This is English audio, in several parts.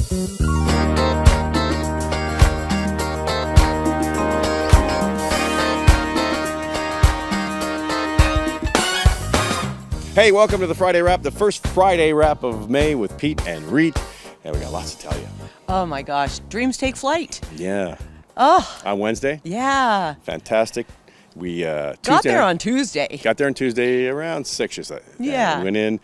Hey, welcome to the Friday Wrap, the first Friday Wrap of May with Peet and Reet. And we got lots to tell you. Oh my gosh, dreams take flight. Yeah. Oh. On Wednesday? Yeah. Fantastic. We got there on Tuesday. Got there on Tuesday around 6 or so. Yeah. We went in,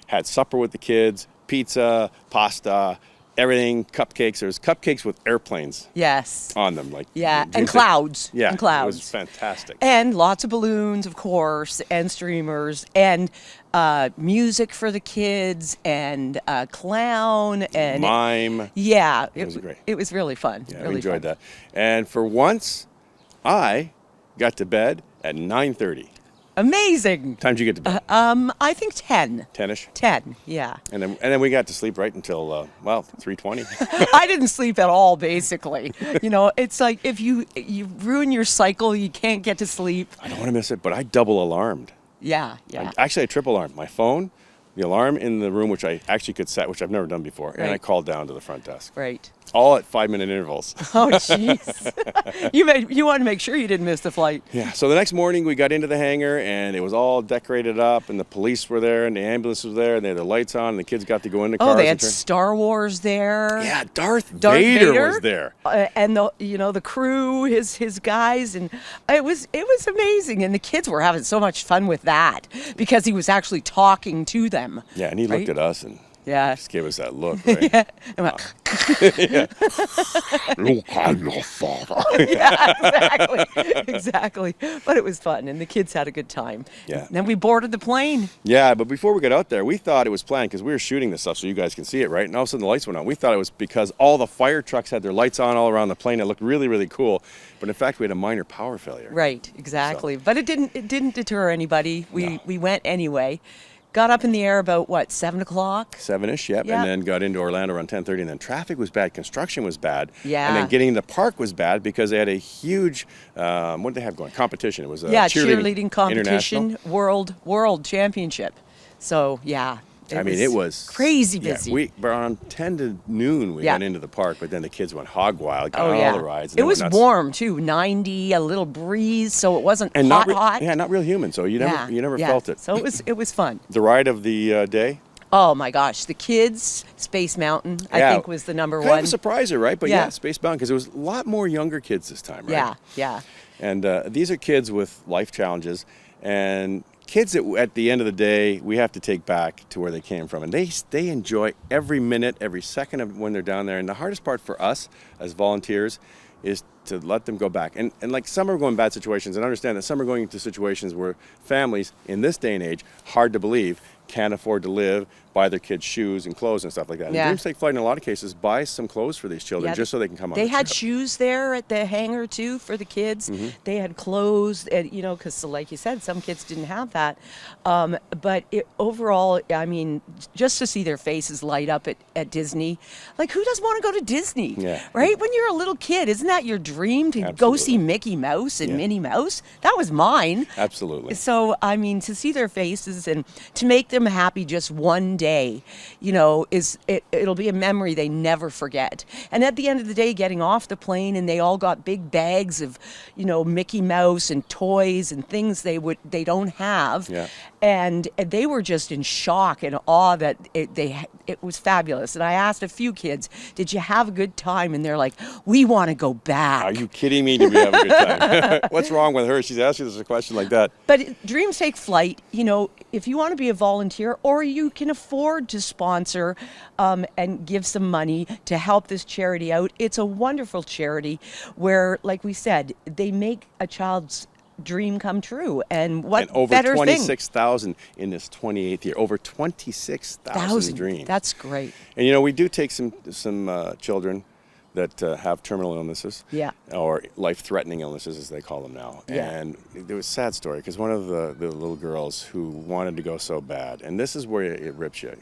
had supper with the kids, pizza, pasta, everything, cupcakes. There was cupcakes with airplanes. Yes. On them, like and clouds. Yeah, and clouds. It was fantastic. And lots of balloons, of course, and streamers, and music for the kids, and clown, and mime. Yeah, it was great. It was really fun. Yeah, really we enjoyed fun. that. And for once, I got to bed at 9:30. Amazing. Time did you get to bed? I think 10. 10ish. 10, yeah. And then we got to sleep right until 3:20. I didn't sleep at all, basically. You know, it's like if you ruin your cycle, you can't get to sleep. I don't want to miss it, but I double alarmed. Yeah. Actually, I triple alarmed. My phone, the alarm in the room, which I actually could set, which I've never done before, and I called down to the front desk. Right. All at 5-minute intervals. Oh, jeez. You wanted to make sure you didn't miss the flight. Yeah. So the next morning, we got into the hangar, and it was all decorated up, and the police were there, and the ambulance was there, and they had the lights on, and the kids got to go in the cars. Oh, they had Star Wars there. Yeah, Darth Vader was there. And the crew, his guys, and it was amazing. And the kids were having so much fun with that because he was actually talking to them. Yeah, and he looked at us and just gave us that look. Right? Yeah. And went, yeah. Look at your father. Yeah, exactly. But it was fun, and the kids had a good time. Yeah. Then we boarded the plane. Yeah, but before we got out there, we thought it was planned because we were shooting this stuff so you guys can see it, right? And all of a sudden the lights went on. We thought it was because all the fire trucks had their lights on all around the plane. It looked really, really cool. But in fact, we had a minor power failure. Right, exactly. So. But it didn't deter anybody. No. We went anyway. Got up in the air about, 7 o'clock? 7-ish, yep. And then got into Orlando around 10:30, and then traffic was bad, construction was bad. Yeah. And then getting in the park was bad because they had a huge, what did they have going? Competition. It was a cheerleading competition, world championship. So, yeah. It was crazy busy. Yeah, around 10 to noon we went into the park, but then the kids went hog wild, got all the rides. It was warm too, 90, a little breeze, so it wasn't hot. Yeah, not real humid, so you never felt it. So it was fun. The ride of the day? Oh my gosh, the kids, Space Mountain, I think was the number one. Kind of a surpriser, right? But Space Mountain, because there was a lot more younger kids this time, right? Yeah. And these are kids with life challenges, and kids that at the end of the day we have to take back to where they came from, and they enjoy every minute, every second of when they're down there. And the hardest part for us as volunteers is to let them go back. And like some are going in bad situations, and understand that some are going into situations where families in this day and age, hard to believe, can't afford to live, buy their kids shoes and clothes and stuff like that. And Dreams Take Flight in a lot of cases buys some clothes for these children just so they can come on. They had shoes there at the hangar too for the kids. Mm-hmm. They had clothes, and, because like you said, some kids didn't have that. But overall, I mean, just to see their faces light up at Disney, like who doesn't want to go to Disney? Yeah. Right? When you're a little kid, isn't that your dream to go see Mickey Mouse and Minnie Mouse? That was mine. Absolutely. So, I mean, to see their faces and to make them happy just one day, it'll be a memory they never forget. And at the end of the day, getting off the plane, and they all got big bags of, Mickey Mouse and toys and things they don't have. Yeah. And they were just in shock and awe that it was fabulous. And I asked a few kids, did you have a good time? And they're like, we want to go back. Are you kidding me? Did we have a good time? What's wrong with her? She's asking us a question like that. But Dreams Take Flight, if you want to be a volunteer, or you can afford to sponsor and give some money to help this charity out, it's a wonderful charity where, like we said, they make a child's dream come true. And what over better 26,000 in this 28th year. Over 26,000 dreams. That's great. And we do take some children that have terminal illnesses, or life-threatening illnesses, as they call them now. Yeah. And there was a sad story, because one of the little girls who wanted to go so bad, and this is where it rips you.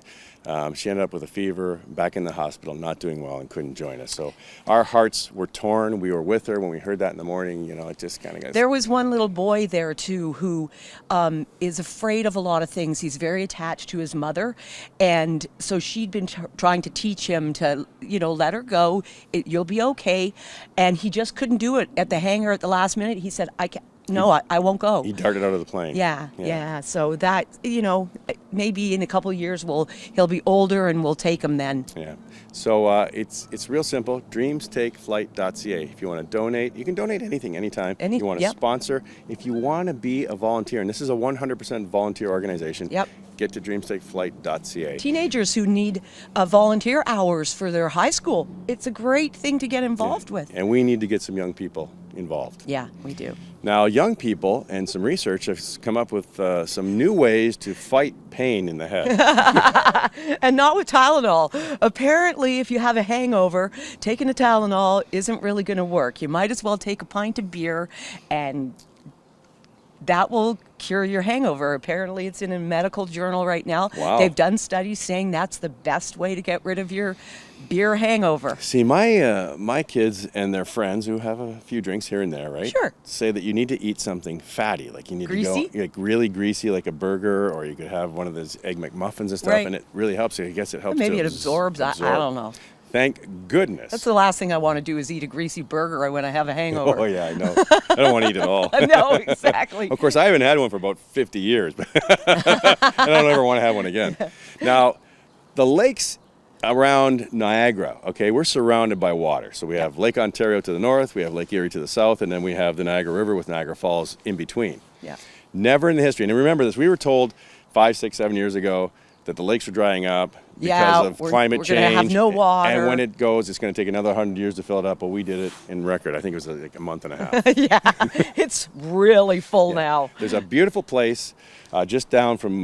She ended up with a fever, back in the hospital, not doing well, and couldn't join us. So our hearts were torn. We were with her when we heard that in the morning. You know, it just kind of got... There was one little boy there too who is afraid of a lot of things. He's very attached to his mother, and so she'd been trying to teach him to, you know, let her go. You'll be okay, and he just couldn't do it at the hangar at the last minute. He said, I won't go. He darted out of the plane. Yeah. So that, you know, maybe in a couple of years he'll be older and we'll take him then. Yeah. So it's real simple. DreamsTakeFlight.ca. If you want to donate, you can donate anything, anytime. You want to sponsor. If you want to be a volunteer, and this is a 100% volunteer organization. Get to DreamsTakeFlight.ca. Teenagers who need volunteer hours for their high school. It's a great thing to get involved with. And we need to get some young people involved. Yeah, we do. Now, young people and some research have come up with some new ways to fight pain in the head. And not with Tylenol. Apparently, if you have a hangover, taking a Tylenol isn't really going to work. You might as well take a pint of beer, and that will cure your hangover. Apparently, it's in a medical journal right now. Wow. They've done studies saying that's the best way to get rid of your beer hangover. See, my kids and their friends who have a few drinks here and there, right? Sure. Say that you need to eat something fatty, like you need Greasy? to go like really greasy, like a burger, or you could have one of those egg McMuffins and stuff, Right. and it really helps. I guess it helps. Maybe to it absorbs. I don't know. Thank goodness. That's the last thing I want to do is eat a greasy burger when I have a hangover. Oh yeah, I know. I don't want to eat at all. No, exactly. Of course, I haven't had one for about 50 years, but I don't ever want to have one again. Now, the lakes around Niagara, okay, we're surrounded by water. So we have Lake Ontario to the north, we have Lake Erie to the south, and then we have the Niagara River with Niagara Falls in between. Yeah. Never in the history, and remember this, we were told 5, 6, 7 years ago that the lakes were drying up because of climate change. We're going to have no water. And when it goes, it's going to take another 100 years to fill it up. But we did it in record. I think it was like a month and a half. Yeah, it's really full now. There's a beautiful place just down from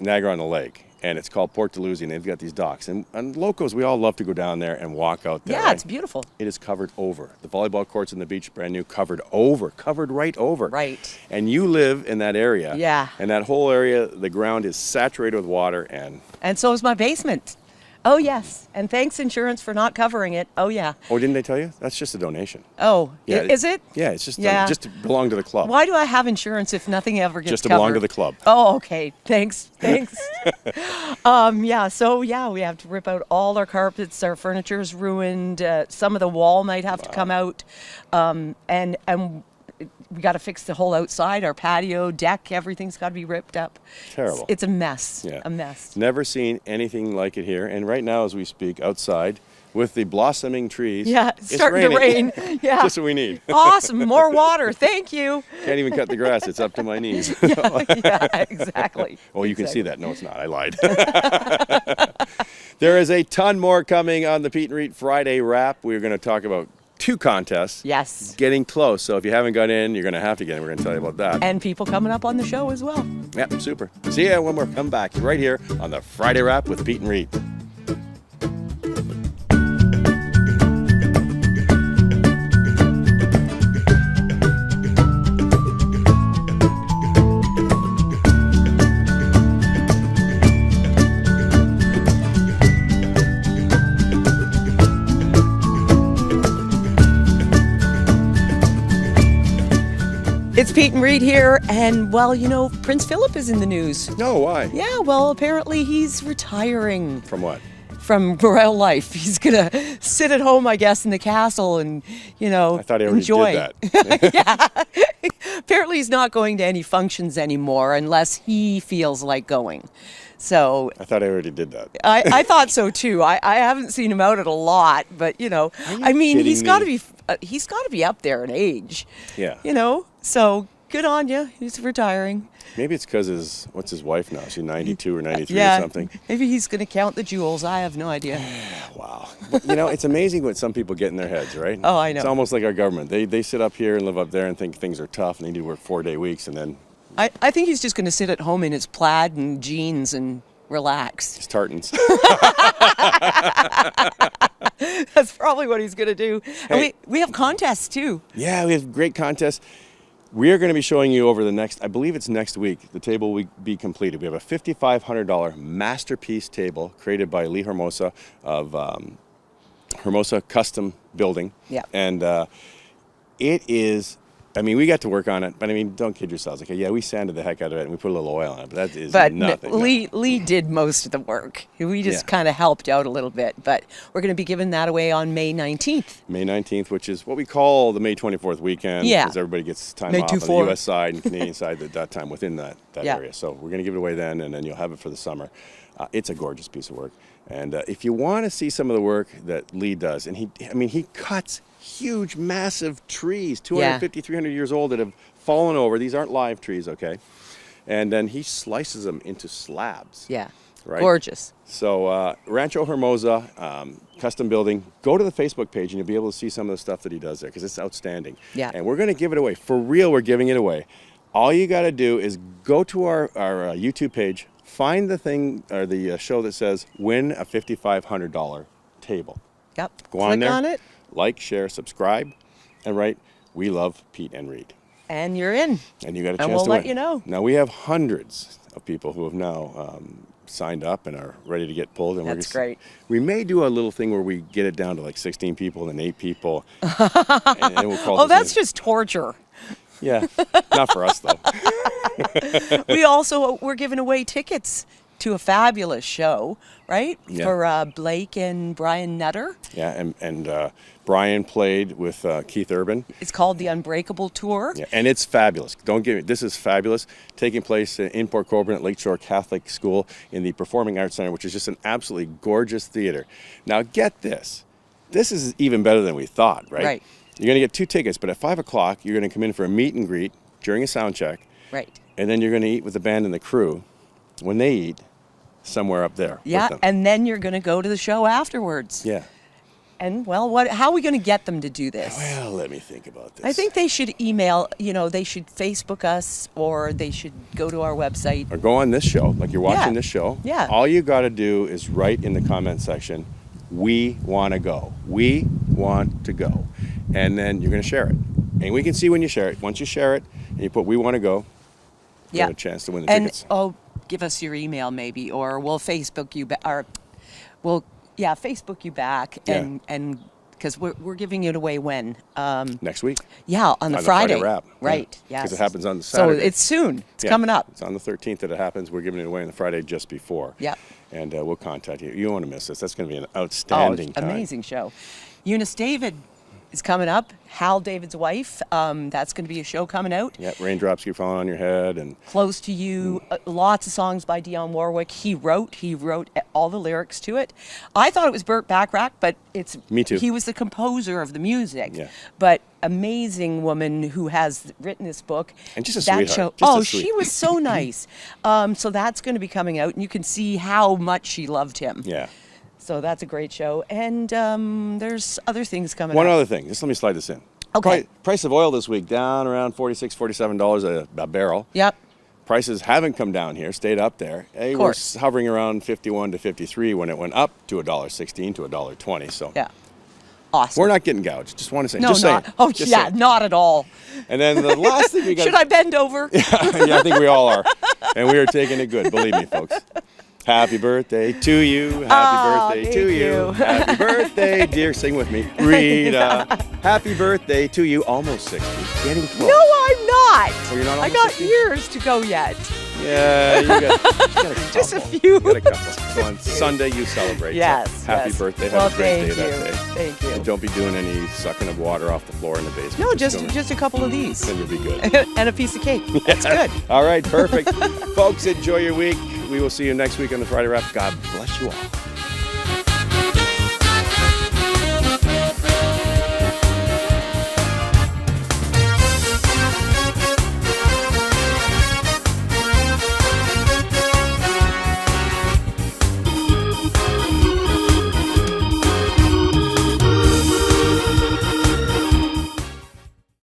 Niagara on the Lake, and it's called Port Dalhousie, and they've got these docks. And locals, we all love to go down there and walk out there. Yeah, right? it's beautiful. It is covered over. The volleyball courts and the beach, brand new, covered right over. Right. And you live in that area. Yeah. And that whole area, the ground is saturated with water, And so is my basement. Oh, yes. And thanks, insurance, for not covering it. Oh, yeah. Oh, didn't they tell you? That's just a donation. Oh, Yeah, is it? Yeah, it's just Yeah. just to belong to the club. Why do I have insurance if nothing ever gets Just to covered? belong to the club. Oh, okay. Thanks. Yeah, so yeah, we have to rip out all our carpets. Our furniture's ruined. Some of the wall might have to come out. And we got to fix the whole outside, our patio, deck, everything's got to be ripped up. Terrible. It's a mess. Yeah. A mess. Never seen anything like it here. And right now, as we speak, outside, with the blossoming trees, Yeah, it's starting to raining. rain. Yeah. Just what we need. Awesome. More water. Thank you. Can't even cut the grass. It's up to my knees. Yeah, exactly. Oh, you can see that. No, it's not. I lied. There is a ton more coming on the Peet and Reet Friday wrap. We're going to talk about 2 contests. Yes. Getting close. So if you haven't got in, you're going to have to get in. We're going to tell you about that. And people coming up on the show as well. Yep, super. See ya when we come back right here on the Friday wrap with Peet and Reet. It's Peet and Reet here, and well, you know, Prince Philip is in the news. No, why? Yeah, well, apparently he's retiring From what? from royal life. He's gonna sit at home, I guess, in the castle and, you know, I thought he already enjoy. did that. Apparently he's not going to any functions anymore unless he feels like going. So I thought I already did that. I thought so too. I haven't seen him out at a lot, but you know, Are you I mean, kidding he's got to me? be he's got to be up there in age. Yeah. You know, so good on you. He's retiring. Maybe it's because what's his wife now? She's 92 or 93 Yeah. or something. Maybe he's going to count the jewels. I have no idea. Wow. But, you know, it's amazing what some people get in their heads, right? Oh, I know. It's almost like our government. They sit up here and live up there and think things are tough and they need to work 4-day weeks and then I think he's just going to sit at home in his plaid and jeans and relax. it's tartans. That's probably what he's going to do. And Hey. we have contests too. Yeah, we have great contests. We are going to be showing you over the next, I believe it's next week, the table will be completed. We have a $5,500 masterpiece table created by Lee Hermosa of Hermosa Custom Building. Yeah. And it is, I mean, we got to work on it, but I mean, don't kid yourselves. Okay, yeah, we sanded the heck out of it and we put a little oil on it, but that is nothing. Lee did most of the work. We just kind of helped out a little bit, but we're going to be giving that away on May 19th. May 19th, which is what we call the May 24th weekend. Yeah. Because everybody gets time May off on the 24. U.S. side and Canadian side at that time within that Yeah. area. So we're going to give it away then, and then you'll have it for the summer. It's a gorgeous piece of work. And if you want to see some of the work that Lee does, and he cuts huge, massive trees, 250, 300 years old that have fallen over. These aren't live trees, okay? And then he slices them into slabs. Yeah. Right? Gorgeous. So Rancho Hermosa Custom Building, go to the Facebook page and you'll be able to see some of the stuff that he does there because it's outstanding. Yeah. And we're going to give it away. For real, we're giving it away. All you got to do is go to our YouTube page, find the thing or the show that says win a $5,500 table. Yep. Go on Click there. on it. Like, share, subscribe, and write, we love Peet and Reet. And you're in. And you got a chance And we'll to let win. you know. Now we have hundreds of people who have now signed up and are ready to get pulled. And That's great. We may do a little thing where we get it down to like 16 people and 8 people. And then we'll call That's just torture. Yeah, not for us though. We're giving away tickets to a fabulous show, right? Yeah. For Blake and Brian Nutter. Yeah, and Brian played with Keith Urban. It's called the Unbreakable Tour. Yeah, and it's fabulous. Don't get me. This is fabulous. Taking place in Port Colborne at Lakeshore Catholic School in the Performing Arts Center, which is just an absolutely gorgeous theater. Now get this. This is even better than we thought, right? Right. You're going to get 2 tickets, but at 5 o'clock, you're going to come in for a meet and greet during a sound check. Right. And then you're going to eat with the band and the crew when they eat somewhere up there. Yeah, with them. and then you're going to go to the show afterwards. Yeah. And, well, how are we going to get them to do this? Well, let me think about this. I think they should email, they should Facebook us, or they should go to our website. Or go on this show, like you're watching Yeah. this show. Yeah. All you got to do is write in the comment section, we want to go. We want to go. And then you're going to share it. And we can see when you share it. Once you share it and you put we want to go, you have a chance to win the tickets. And, give us your email maybe, or we'll Facebook you back, Facebook you back, and because we're giving it away when? Next week. Yeah, on the Friday. wrap. Right, yeah. Because yes. it happens on the Saturday. So it's soon. It's coming up. It's on the 13th that it happens. We're giving it away on the Friday just before. Yeah. And we'll contact you. You don't want to miss this. That's going to be an outstanding time. Amazing show. Eunice David is coming up. Hal David's wife. That's going to be a show coming out. Yeah, raindrops keep falling on your head. And Close to You. Lots of songs by Dionne Warwick. He wrote all the lyrics to it. I thought it was Burt Bacharach, but it's Me too. He was the composer of the music. Yeah. But amazing woman who has written this book. And just a that sweetheart. show. Just a She was so nice. So that's going to be coming out, and you can see how much she loved him. yeah. So that's a great show. And there's other things coming One up. other thing. Just let me slide this in. Okay. Price of oil this week down around $46, $47 a barrel. Yep. Prices haven't come down here, stayed up there. They were course. hovering around 51 to 53 when it went up to $1.16 to $1.20. So Yeah. Awesome. we're not getting gouged. Just want to say. No, just not. saying. Oh, Just yeah, saying. not at all. And then the last thing we got. Should I bend over? Yeah, I think we all are. And we are taking it good. Believe me, folks. Happy birthday to you. Happy birthday to thank you. Happy birthday, dear. Sing with me. Rita. Happy birthday to you. Almost 60. Getting close. No, I'm not. Oh, you're not I almost got 60? years to go yet. Yeah, you got a couple. Just a few. You got a couple. So on Sunday, you celebrate. Yes. So happy yes. birthday. Well, Have a great day thank that you. day. Thank you. And don't be doing any sucking of water off the floor in the basement. No, just just a couple of these. then you'll be good. And a piece of cake. That's good. All right, perfect. Folks, enjoy your week. We will see you next week on the Friday Wrap. God bless you all.